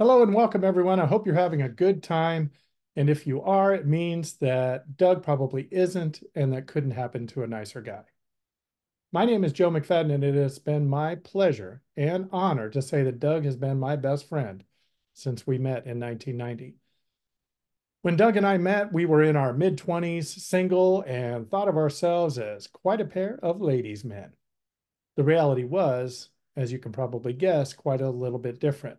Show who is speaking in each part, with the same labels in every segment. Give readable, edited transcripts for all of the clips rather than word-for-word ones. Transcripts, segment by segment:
Speaker 1: Hello and welcome, everyone. I hope you're having a good time. And if you are, it means that Doug probably isn't, and that couldn't happen to a nicer guy. My name is Joe McFadden, and it has been my pleasure and honor to say that Doug has been my best friend since we met in 1990. When Doug and I met, we were in our mid-20s, single, and thought of ourselves as quite a pair of ladies' men. The reality was, as you can probably guess, quite a little bit different.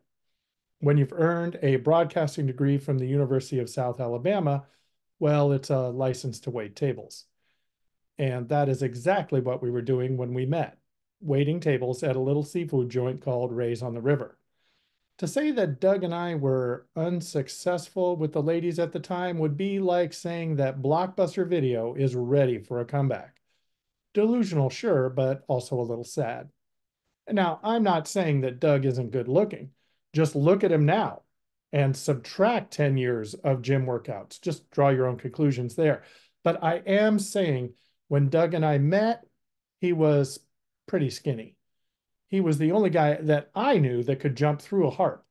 Speaker 1: When you've earned a broadcasting degree from the University of South Alabama, well, it's a license to wait tables. And that is exactly what we were doing when we met, waiting tables at a little seafood joint called Ray's on the River. To say that Doug and I were unsuccessful with the ladies at the time would be like saying that Blockbuster Video is ready for a comeback. Delusional, sure, but also a little sad. Now, I'm not saying that Doug isn't good looking. Just look at him now and subtract 10 years of gym workouts. Just draw your own conclusions there. But I am saying when Doug and I met, he was pretty skinny. He was the only guy that I knew that could jump through a harp.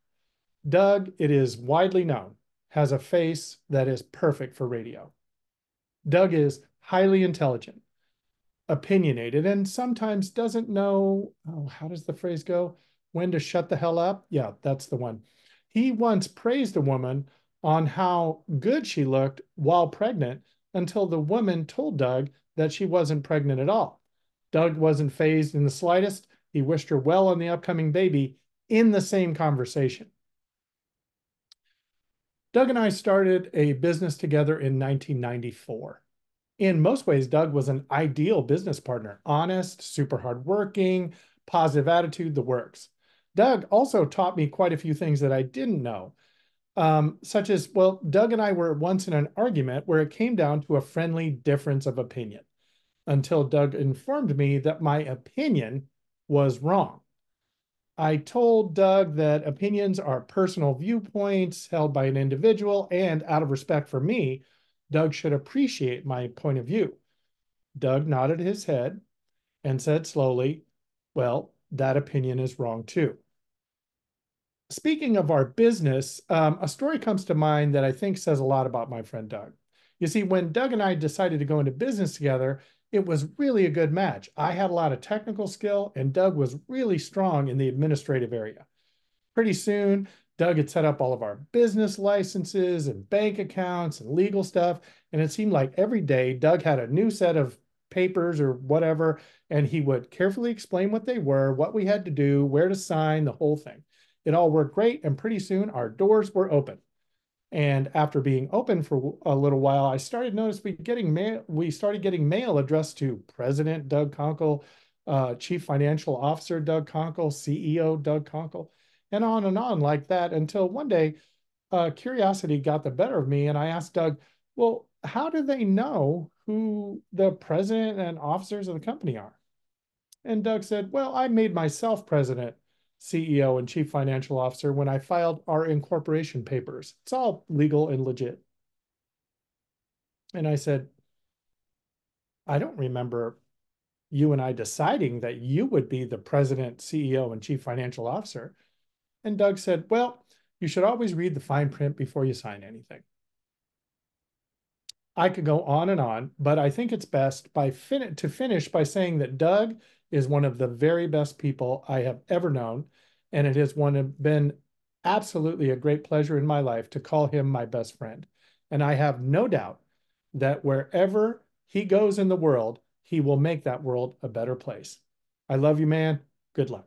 Speaker 1: Doug, it is widely known, has a face that is perfect for radio. Doug is highly intelligent, opinionated, and sometimes doesn't know, oh, how does the phrase go? When to shut the hell up? Yeah, that's the one. He once praised a woman on how good she looked while pregnant until the woman told Doug that she wasn't pregnant at all. Doug wasn't fazed in the slightest. He wished her well on the upcoming baby in the same conversation. Doug and I started a business together in 1994. In most ways, Doug was an ideal business partner, honest, super hardworking, positive attitude, the works. Doug also taught me quite a few things that I didn't know, such as, well, Doug and I were once in an argument where it came down to a friendly difference of opinion until Doug informed me that my opinion was wrong. I told Doug that opinions are personal viewpoints held by an individual, and out of respect for me, Doug should appreciate my point of view. Doug nodded his head and said slowly, well, that opinion is wrong too. Speaking of our business, a story comes to mind that I think says a lot about my friend Doug. You see, when Doug and I decided to go into business together, it was really a good match. I had a lot of technical skill, and Doug was really strong in the administrative area. Pretty soon, Doug had set up all of our business licenses and bank accounts and legal stuff. And it seemed like every day Doug had a new set of papers or whatever, and he would carefully explain what they were, what we had to do, where to sign, the whole thing. It all worked great. And pretty soon our doors were open. And after being open for a little while, I started noticing we started getting mail addressed to President Doug Conkle, Chief Financial Officer Doug Conkle, CEO Doug Conkle, and on like that until one day curiosity got the better of me. And I asked Doug, well, how do they know who the president and officers of the company are? And Doug said, well, I made myself president, CEO, and chief financial officer when I filed our incorporation papers. It's all legal and legit. And I said, I don't remember you and I deciding that you would be the president, CEO, and chief financial officer. And Doug said, well, you should always read the fine print before you sign anything. I could go on, but I think it's best to finish by saying that Doug is one of the very best people I have ever known, and it has been absolutely a great pleasure in my life to call him my best friend. And I have no doubt that wherever he goes in the world, he will make that world a better place. I love you, man. Good luck.